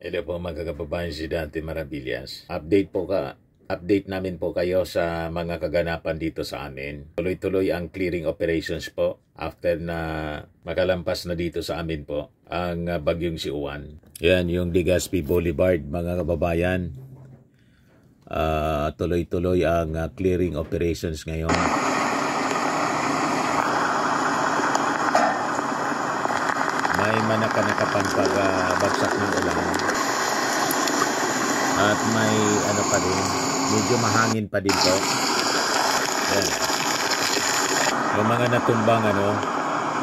Hello po mga kababayan, si Dante Maravillas. Update namin po kayo sa mga kaganapan dito sa amin. Tuloy-tuloy ang clearing operations po after na makalampas na dito sa amin po ang bagyong si Uwan. Yan yung Legazpi Boulevard mga kababayan. Tuloy-tuloy ang clearing operations ngayon. May manaka-nakapang pagbagsak ng ulan. At may ano pa din, medyo mahangin pa din po. Ayan. Yung mga natumbang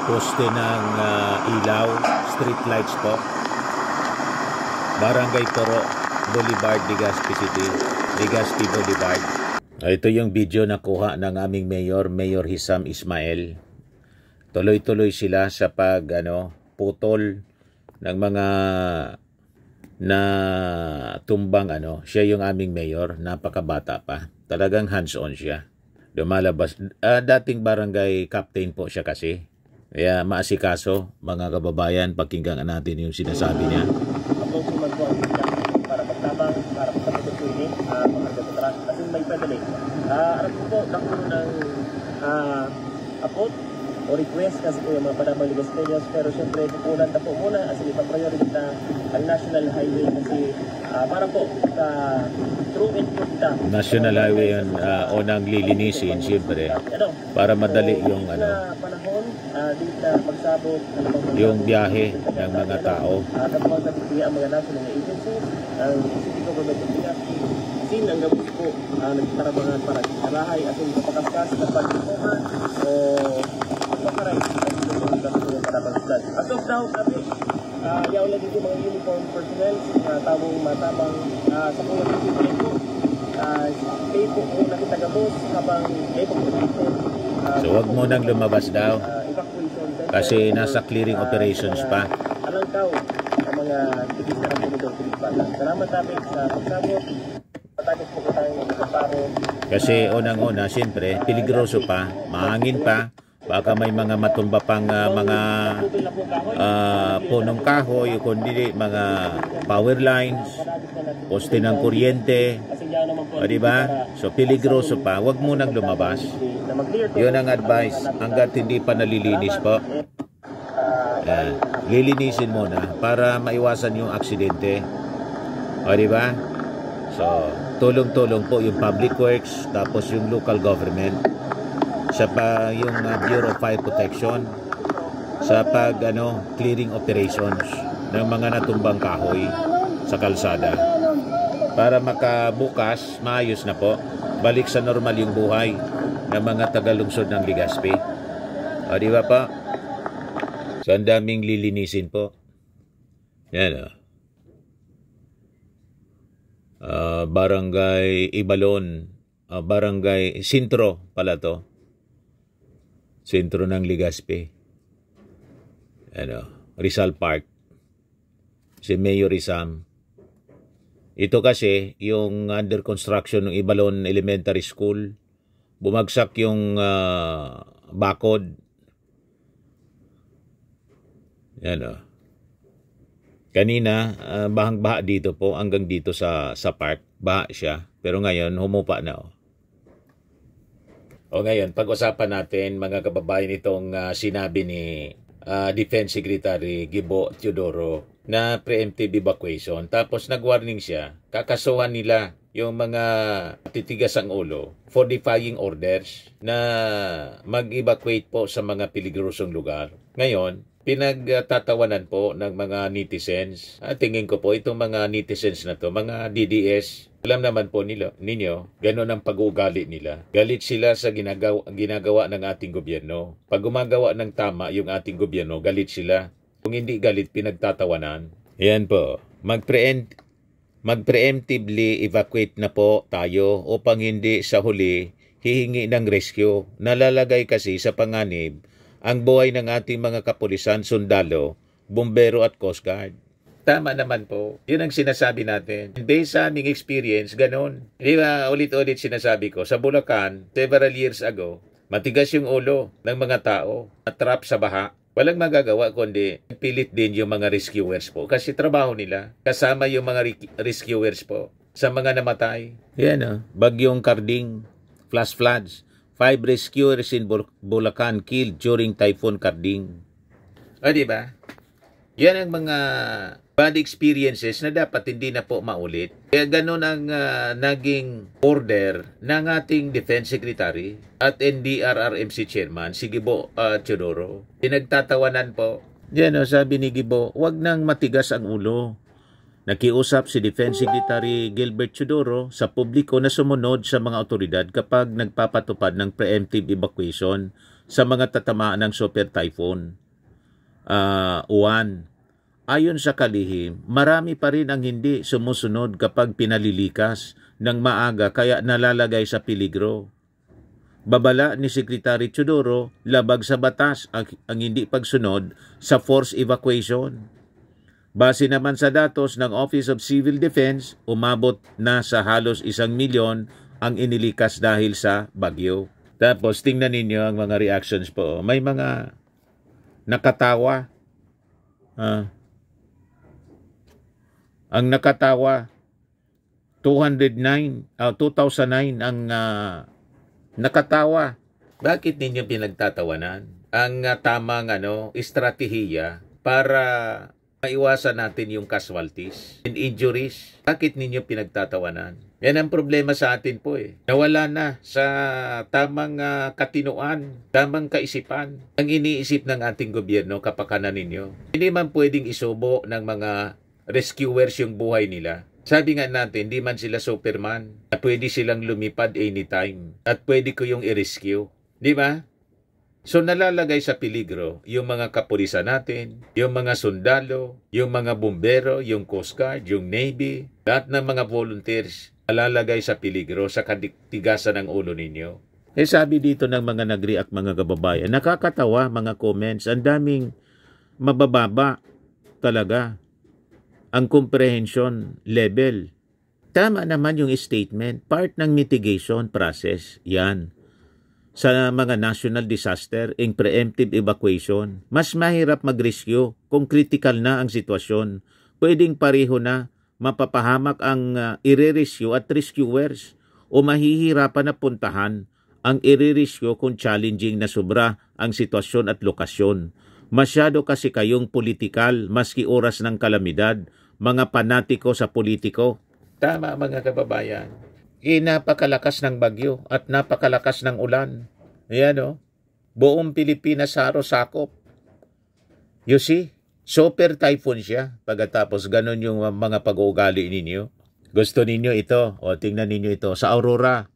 poste ng ilaw, street lights po. Barangay Toro Boulevard, Legazpi City, Legazpi Boulevard. Ito yung video na kuha ng aming Mayor Hisam Ismail. Tuloy-tuloy sila sa putol ng mga na tumbang siya yung aming mayor, napakabata pa. Talagang hands-on siya. Lumalabas. Dating barangay captain po siya kasi. Kaya maasikaso, mga kababayan, pakinggan natin yung sinasabi niya. Approach naman po ang bigla para magtabang, para magkapitog po ini, mga gatutra, kasi may pedaling. Alam ko po, nakulo ng apot o request kasi po yung mga padamang Legazpeños, pero syempre pupunan na po muna as ipa-priority na ang National Highway kasi para po sa true input na National Highway yun, unang lilinisin syempre para madali yung panahon dito na pagsabot yung biyahe ng mga tao. Tapos ang mga national agencies, ang City Government of Legazpi, sin ang gabos po nagtarabangan para sa bahay at yung kapakaskas na pag-ipuhan o pagpakaray as of now kami yaw lagi yung mga uniform personnel tamong matabang sa mga people po stay po kung nakita gabos habang ay pagpapito. So wag mo nang lumabas daw kasi nasa clearing operations pa. Alang tao ang mga tigis na komodor Pilipana. Salamat namin sa pagsabot. Patagos po ko tayong magkaparo. Kasi unang-una, siyempre, peligroso pa, mahangin pa, baka may mga matumba pang mga punong kahoy, kundi mga power lines, poste ng kuryente, diba? So, peligroso pa, wag mo nang lumabas. Yun ang advice, hanggat hindi pa nalilinis po. Lilinisin mo na para maiwasan yung aksidente. O, diba? So, tulong-tulong po yung public works, tapos yung local government, sa yung Bureau of Fire Protection, sa clearing operations ng mga natumbang kahoy sa kalsada. Para makabukas, maayos na po, balik sa normal yung buhay ng mga tagalungsod ng Legazpi. O, di ba pa? So, ang daming lilinisin po. Yan Barangay Ibalon, Barangay Sintro pala to. Sentro ng Legazpi. Rizal Park. Si Mayor Hisam. Ito kasi yung under construction ng Ibalon Elementary School. Bumagsak yung bakod. Kanina, bahang-baha dito po, hanggang dito sa park. Baha siya. Pero ngayon, humupa na. Ngayon, pag-usapan natin, mga kababayan, itong sinabi ni Defense Secretary Gibo Teodoro na preemptive evacuation. Tapos nag-warning siya, kakasuhan nila yung mga titigas ang ulo for defying orders na mag-evacuate po sa mga peligrosong lugar. Ngayon, pinagtatawanan po ng mga netizens. Tingin ko po itong mga netizens na to, mga DDS, alam naman po ninyo, gano'n ang pag-uugali nila. Galit sila sa ginagawa ng ating gobyerno. Pag gumagawa ng tama yung ating gobyerno, galit sila. Kung hindi galit, pinagtatawanan. Yan po, mag-preemptively evacuate na po tayo upang hindi sa huli hihingi ng rescue. Nalalagay kasi sa panganib ang buhay ng ating mga kapulisan, sundalo, bumbero at Coast Guard. Tama naman po. Yun ang sinasabi natin. Based sa aming experience, ganun. Di ba, ulit-ulit sinasabi ko, sa Bulacan, several years ago, matigas yung ulo ng mga tao, na trap sa baha. Walang magagawa kundi pilit din yung mga rescuers po kasi trabaho nila. Kasama yung mga rescuers po sa mga namatay. Yan Bagyong Karding, flash floods. 5 rescuers in Bulacan killed during Typhoon Karding. Di ba? Yan ang mga bad experiences na dapat hindi na po maulit. Kaya ganun ang naging order ng ating Defense Secretary at NDRRMC Chairman, si Gibo Teodoro. Pinagtatawanan po. Yan sabi ni Gibo, wag nang matigas ang ulo. Nakiusap si Defense Secretary Gilbert Teodoro sa publiko na sumunod sa mga otoridad kapag nagpapatupad ng preemptive evacuation sa mga tatamaan ng Super Typhoon Uwan. Ayon sa kalihim, marami pa rin ang hindi sumusunod kapag pinalilikas ng maaga kaya nalalagay sa peligro. Babala ni Secretary Teodoro, labag sa batas ang hindi pagsunod sa forced evacuation. Base naman sa datos ng Office of Civil Defense, umabot na sa halos 1 milyon ang inilikas dahil sa bagyo. Tapos tingnan ninyo ang mga reactions po. May mga nakatawa. Ang nakatawa, 2009 ang nakatawa. Bakit ninyo pinagtatawanan? Ang tamang estratehiya para maiwasan natin yung casualties and injuries. Bakit ninyo pinagtatawanan? Yan ang problema sa atin po Nawala na sa tamang katinuan, tamang kaisipan. Ang iniisip ng ating gobyerno, kapakanan ninyo. Hindi man pwedeng isubo ng mga rescuers yung buhay nila. Sabi nga natin, di man sila Superman na pwede silang lumipad anytime at pwede ko yung i-rescue. Di ba? So nalalagay sa peligro yung mga kapulisan natin, yung mga sundalo, yung mga bumbero, yung Coast Guard, yung Navy, lahat ng mga volunteers nalalagay sa peligro sa katigasan ng ulo ninyo. Sabi dito ng mga nag-react mga kababayan, nakakatawa mga comments, ang daming mabababa talaga ang comprehension level. Tama naman yung statement, part ng mitigation process yan. Sa mga national disaster, in preemptive evacuation, mas mahirap mag-rescue kung critical na ang sitwasyon. Pwedeng pareho na mapapahamak ang i-rescue at rescuers o mahihirapan na puntahan ang i-rescue kung challenging na sobra ang sitwasyon at lokasyon. Masyado kasi kayong politikal maski oras ng kalamidad, mga panatiko sa politiko. Tama mga kababayan. Napakalakas ng bagyo at napakalakas ng ulan. Ayan buong Pilipinas sakop. You see? Super typhoon siya. Pagkatapos ganun yung mga pag-uugali ninyo. Gusto ninyo ito. Tingnan ninyo ito. Sa Aurora.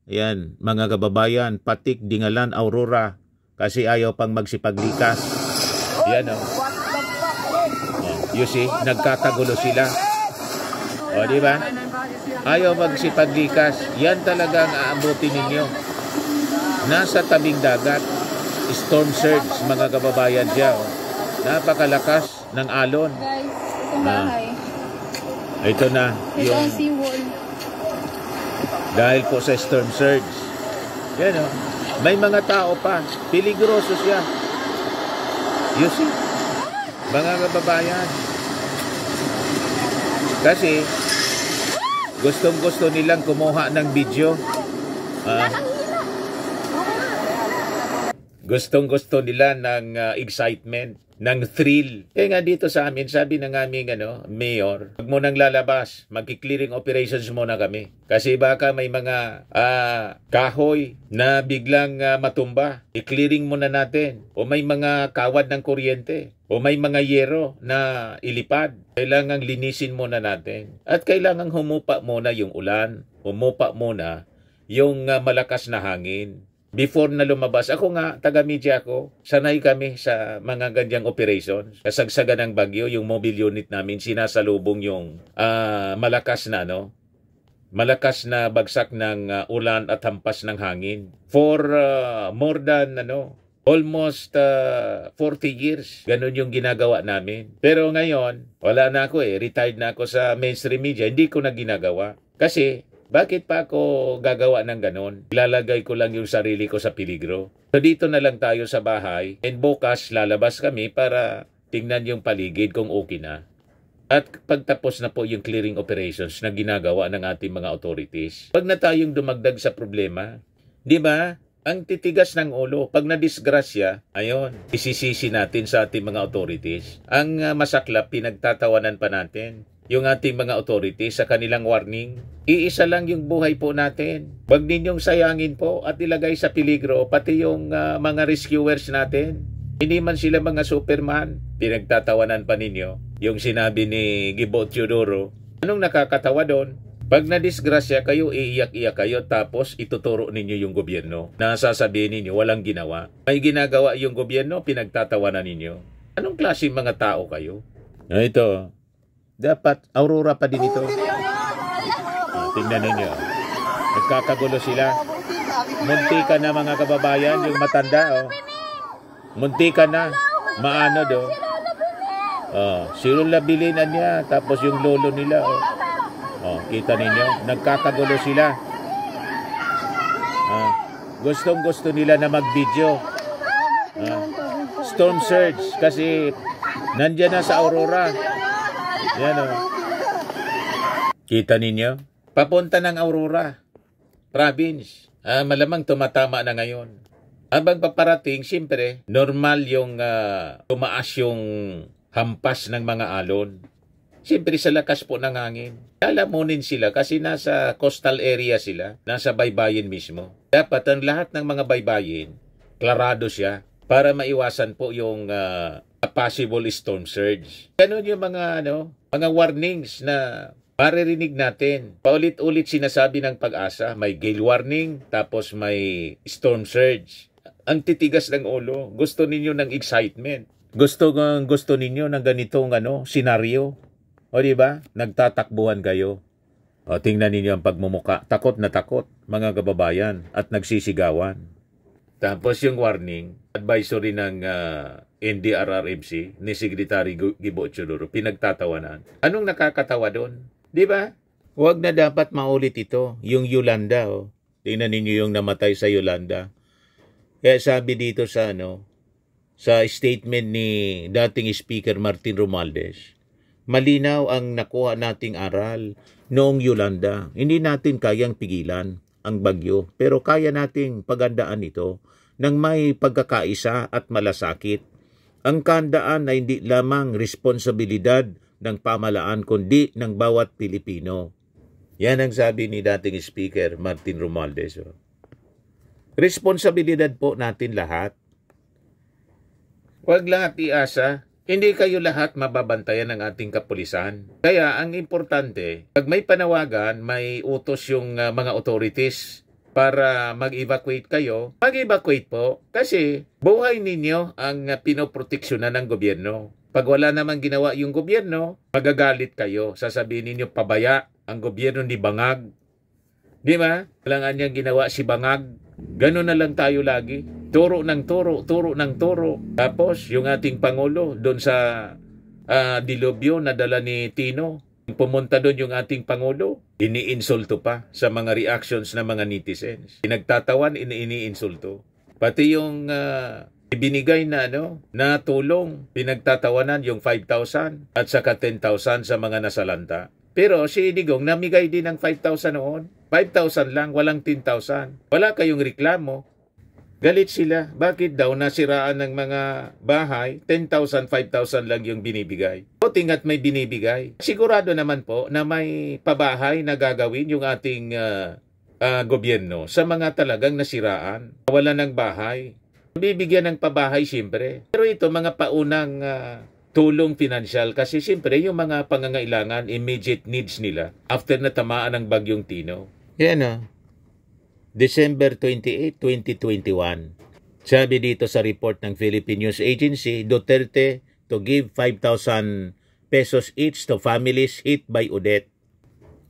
Ayan, mga kababayan, Patik, Dingalan, Aurora. Kasi ayaw pang magsipaglikas. Ayan You see? Nagkakagulo sila. Di ba? Ayaw magsipaglikas. Yan talaga ang aabutin ninyo. Nasa tabing dagat. Storm surge, mga kababayan siya. Napakalakas ng alon. Guys, itong bahay. Ito na. Ito ang seawall. Dahil po sa storm surge. Yan May mga tao pa. Peligroso siya. You see? Mga kababayan. Kasi gustong-gusto nilang kumuha ng video. Gustong-gusto nila ng excitement, ng thrill. Kaya nga dito sa amin, sabi ng aming mayor, huwag mo nang lalabas, magki-clearing operations muna kami. Kasi baka may mga kahoy na biglang matumba. I-clearing muna natin. O may mga kawad ng kuryente. O may mga yero na ilipad. Kailangang linisin muna natin. At kailangang humupa muna yung ulan. Humupa muna yung malakas na hangin. Before na lumabas, ako nga, taga-media ako, sanay kami sa mga ganyang operations. Kasagsagan ng bagyo, yung mobile unit namin, sinasalubong yung malakas na bagsak ng ulan at hampas ng hangin. For more than, almost 40 years. Ganun yung ginagawa namin. Pero ngayon, wala na ako retired na ako sa mainstream media, hindi ko na ginagawa. Kasi, Bakit pa ako gagawa ng ganon? Ilalagay ko lang yung sarili ko sa peligro. So dito na lang tayo sa bahay and bukas lalabas kami para tingnan yung paligid kung okay na. At pagtapos na po yung clearing operations na ginagawa ng ating mga authorities. Pag na tayong dumagdag sa problema, di ba? Ang titigas ng ulo. Pag nadisgrasya, ayon, isisisi natin sa ating mga authorities. Ang masaklap, pinagtatawanan pa natin yung ating mga authorities sa kanilang warning. Iisa lang yung buhay po natin. Huwag ninyong sayangin po at ilagay sa peligro pati yung mga rescuers natin. Hindi man sila mga Superman. Pinagtatawanan pa ninyo yung sinabi ni Gibo Teodoro. Anong nakakatawa doon? Pag nadisgrasya kayo, iiyak-iyak kayo tapos ituturo ninyo yung gobyerno. Nasasabihin ninyo, walang ginawa. May ginagawa yung gobyerno, pinagtatawanan ninyo. Anong klaseng mga tao kayo? Ito, dapat aurora pa din ito. Tingnan ninyo. Nagkakagulo sila. Munti ka na mga kababayan, yung matanda. Munti ka na. Maano do. Si Lola bilinan niya. Tapos yung lolo nila. Kita ninyo. Nagkakagulo sila. Gustong-gusto nila na mag-video. Storm surge. Kasi nandyan na sa Aurora. Yan o. Kita ninyo? Papunta ng Aurora Province. Malamang tumatama na ngayon. Habang paparating, siyempre, normal yung tumaas yung hampas ng mga alon. Siyempre, sa lakas po ng hangin. Lalamunin sila kasi nasa coastal area sila. Nasa baybayin mismo. Dapat ang lahat ng mga baybayin, klarado siya para maiwasan po yung possible storm surge. Ganun yung mga warnings na maririnig natin. Paulit-ulit sinasabi ng Pag-asa, may gale warning, tapos may storm surge. Ang titigas ng ulo. Gusto ninyo ng excitement. Gusto ninyo ng ganitong senaryo. O diba? Nagtatakbuhan kayo. Tingnan ninyo ang pagmumuka. Takot na takot, mga kababayan, at nagsisigawan. Tapos yung warning, advisory ng NDRRMC ni Secretary Gibo Teodoro, pinagtatawanan. Anong nakakatawa doon? Di ba? Huwag na dapat maulit ito. Yung Yolanda, tingnan ninyo yung namatay sa Yolanda. Kaya sabi dito sa statement ni dating Speaker Martin Romualdez, malinaw ang nakuha nating aral noong Yolanda. Hindi natin kayang pigilan ang bagyo, pero kaya nating pagandaan ito ng may pagkakaisa at malasakit. Ang kahandaan ay hindi lamang responsibilidad ng pamahalaan kundi ng bawat Pilipino. Yan ang sabi ni dating Speaker Martin Romualdez. Responsibilidad po natin lahat. Huwag lahat iasa. Hindi kayo lahat mababantayan ng ating kapulisan. Kaya ang importante, pag may panawagan, may utos yung mga authorities para mag-evacuate kayo, mag-evacuate po. Kasi buhay ninyo ang pinoproteksyonan ng gobyerno. Pag wala namang ginawa yung gobyerno, magagalit kayo. Sasabihin ninyo, pabaya ang gobyerno ni Bangag. Di ba? Walang niyang ginawa si Bangag. Ganun na lang tayo lagi. Turo ng turo, turo ng turo. Tapos, yung ating Pangulo, doon sa dilubyo na dala ni Tino, pumunta doon yung ating Pangulo, iniinsulto pa sa mga reactions ng mga netizens. Pinagtatawan, iniinsulto. Pati yung ibinigay na tulong, pinagtatawanan yung 5,000 at saka 10,000 sa mga nasalanta. Pero si Digong namigay din ng 5,000 noon. 5,000 lang, walang 10,000. Wala kayong reklamo. Galit sila. Bakit daw nasiraan ng mga bahay, 10,000, 5,000 lang yung binibigay? O tingat may binibigay. Sigurado naman po na may pabahay na gagawin yung ating gobyerno sa mga talagang nasiraan. Wala ng bahay. Bibigyan ng pabahay siyempre. Pero ito mga paunang tulong pinansyal kasi siyempre yung mga pangangailangan, immediate needs nila after na tamaan ng bagyong Tino. Yan December 28, 2021. Sabi dito sa report ng Philippine News Agency, Duterte to give 5,000 pesos each to families hit by Odette.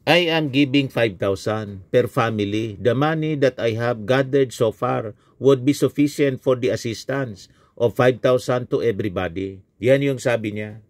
I am giving 5,000 per family. The money that I have gathered so far would be sufficient for the assistance of 5,000 to everybody. Yan yung sabi niya.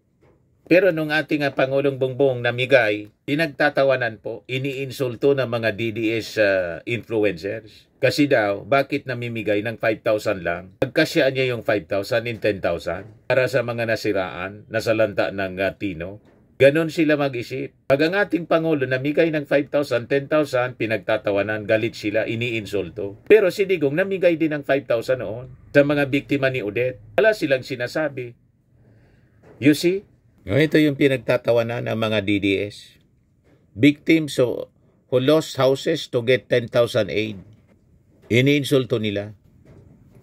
Pero nung ating Pangulong Bongbong namigay, pinagtatawanan po, iniinsulto ng mga DDS influencers. Kasi daw, bakit namimigay ng 5,000 lang? Pagkasyaan niya yung 5,000 in 10,000 para sa mga nasiraan, nasalanta ng Tino. Ganon sila mag-isip. Pag ang ating Pangulo namigay ng 5,000, 10,000, pinagtatawanan, galit sila, iniinsulto. Pero si Digong namigay din ng 5,000 noon sa mga biktima ni Odette. Wala silang sinasabi. You see? Ito yung pinagtatawanan ng mga DDS. Victims who lost houses to get 10,000 aid. Iniinsulto nila.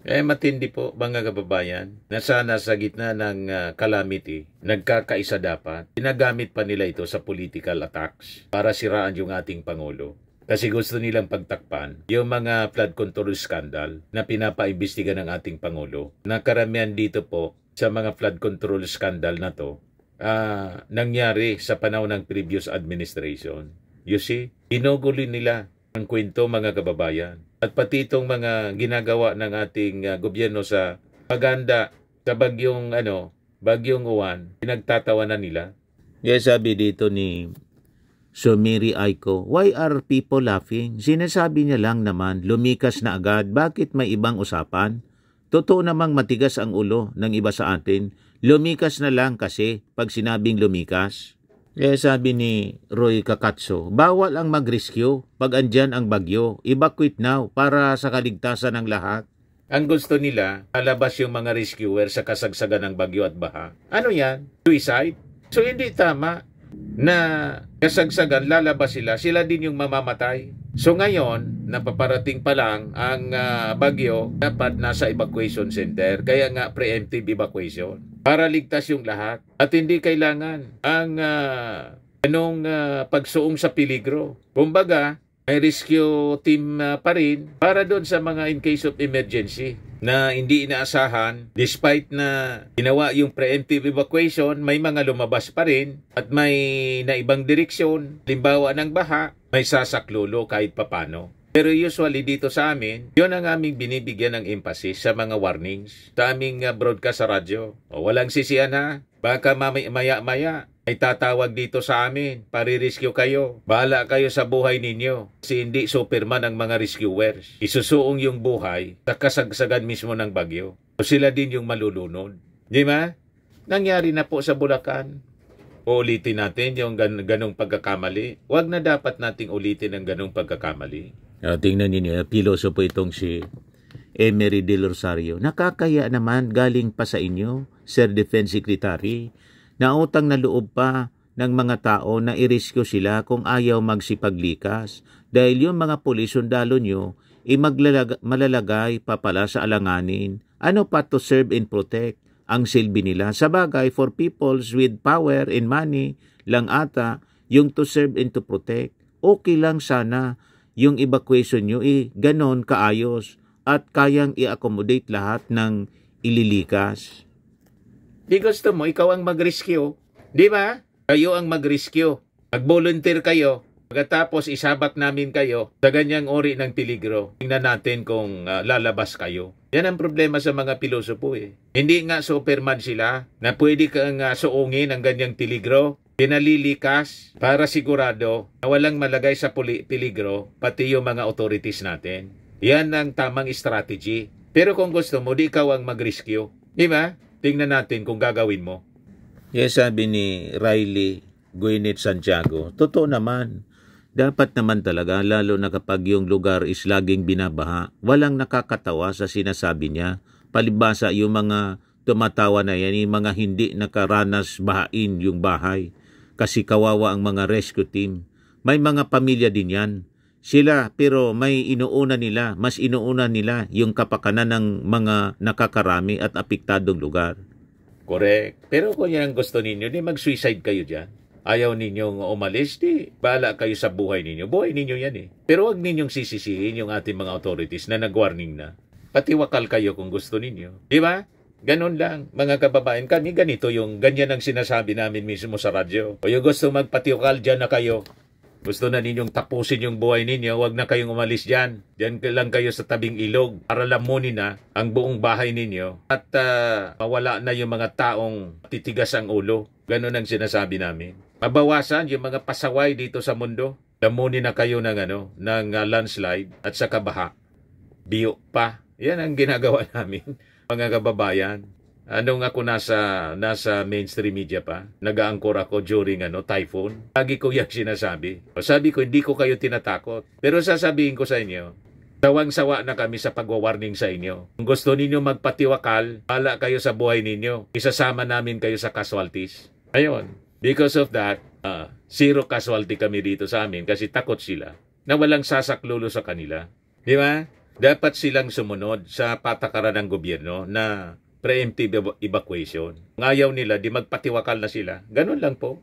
Matindi po mga kababayan na sana sa gitna ng calamity, nagkakaisa dapat. Ginagamit pa nila ito sa political attacks para siraan yung ating Pangulo. Kasi gusto nilang pagtakpan yung mga flood control scandal na pinapaimbestiga ng ating Pangulo. Na karamihan dito po sa mga flood control scandal na to, nangyari sa panahon ng previous administration. You see, inugulin nila ang kwento mga kababayan. At pati itong mga ginagawa ng ating gobyerno sa paganda sa bagyong Uwan, pinagtatawanan nila. Yes, sabi dito ni Sumiri Aiko, why are people laughing? Sinasabi niya lang naman, lumikas na agad. Bakit may ibang usapan? Totoo namang matigas ang ulo ng iba sa atin. Lumikas na lang kasi pag sinabing lumikas. Kaya sabi ni Roy Kakatso, bawal ang mag-rescue pag andyan ang bagyo. Evacuate now para sa kaligtasan ng lahat. Ang gusto nila, alabas yung mga rescuer sa kasagsagan ng bagyo at baha. Ano yan? Suicide? So hindi tama na kasagsagan, lalabas sila din yung mamamatay. So ngayon, napaparating pa lang ang bagyo, dapat nasa evacuation center, kaya nga preemptive evacuation, para ligtas yung lahat. At hindi kailangan ang pagsuong sa peligro. Kumbaga, may rescue team pa rin para doon sa mga in case of emergency na hindi inaasahan. Despite na ginawa yung preemptive evacuation, may mga lumabas pa rin at may naibang direksyon. Limbawa ng baha, may sasaklolo kahit papano. Pero usually dito sa amin, yun ang aming binibigyan ng emphasis sa mga warnings. Sa aming broadcast sa radyo. Walang sisiyan ha. Baka maya-maya ay tatawag dito sa amin, pare-rescue kayo. Bahala kayo sa buhay ninyo. Kasi hindi Superman ang mga rescuers. Isusuong yung buhay sa kasagsagan mismo ng bagyo. So sila din yung malulunod. Di ba? Nangyari na po sa Bulacan. Uulitin natin yung ganong pagkakamali. Huwag na dapat nating ulitin ang ganong pagkakamali. Tingnan ninyo, pilosopo itong si Emery Del Rosario. Nakakaya naman galing pa sa inyo, Sir Defense Secretary, na utang na loob pa ng mga tao na i-rescue sila kung ayaw magsipaglikas. Dahil yung mga pulis sundalo nyo, malalagay pa pala sa alanganin. Ano pa to serve and protect ang silbi nila? Sa bagay, for peoples with power and money lang ata yung to serve and to protect. Okay lang sana yung evacuation nyo ganon kaayos at kayang i-accommodate lahat ng ililikas. Di gusto mo, ikaw ang mag-rescue. Di ba? Kayo ang mag-rescue. Mag-volunteer kayo. Pagkatapos isabak namin kayo sa ganyang ori ng peligro. Tingnan natin kung lalabas kayo. Yan ang problema sa mga pilosopo Hindi nga Superman sila na pwede kang suungin ang ganyang peligro. Pinalilikas para sigurado na walang malagay sa peligro pati yung mga authorities natin. Yan ang tamang strategy. Pero kung gusto mo, di ikaw ang mag-rescue. Di ba? Tingnan natin kung gagawin mo. Yes, sabi ni Riley Gwyneth Santiago, totoo naman. Dapat naman talaga, lalo na kapag yung lugar is laging binabaha, walang nakakatawa sa sinasabi niya. Palibasa yung mga tumatawa na yan, yung mga hindi nakaranas bahain yung bahay. Kasi kawawa ang mga rescue team. May mga pamilya din yan. Sila, pero may mas inuuna nila yung kapakanan ng mga nakakarami at apektadong lugar. Correct. Pero kung yan ang gusto ninyo, di mag-suicide kayo dyan. Ayaw ninyong umalis, di bahala kayo sa buhay ninyo. Buhay ninyo yan Pero wag ninyong sisisihin yung ating mga authorities na nag-warning na. Patiwakal kayo kung gusto ninyo. Di ba? Ganun lang, mga kababayan. Kami ganito ganyan ang sinasabi namin mismo sa radyo. O yung gusto magpatiwakal, dyan na kayo. Gusto na ninyong tapusin yung buhay ninyo, wag na kayong umalis dyan. Diyan lang kayo sa tabing ilog para lamunin na ang buong bahay ninyo at mawala na yung mga taong titigas ang ulo. Ganun ang sinasabi namin. Mabawasan yung mga pasaway dito sa mundo. Damunin na kayo ng landslide at sa kabaha. Biyo pa. Yan ang ginagawa namin, mga kababayan. Anong ako nasa mainstream media pa, nag-aangkor ako during typhoon. Lagi ko yung sinasabi. Sabi ko, hindi ko kayo tinatakot. Pero sasabihin ko sa inyo, sawang-sawa na kami sa pagwa-warning sa inyo. Kung gusto ninyo magpatiwakal, pala kayo sa buhay ninyo. Isasama namin kayo sa casualties. Ayun. Because of that, zero casualty kami dito sa amin kasi takot sila na walang sasaklulo sa kanila. Di ba? Dapat silang sumunod sa patakaran ng gobyerno na preemptive evacuation. Kung ayaw nila, di magpatiwakal na sila. Ganun lang po.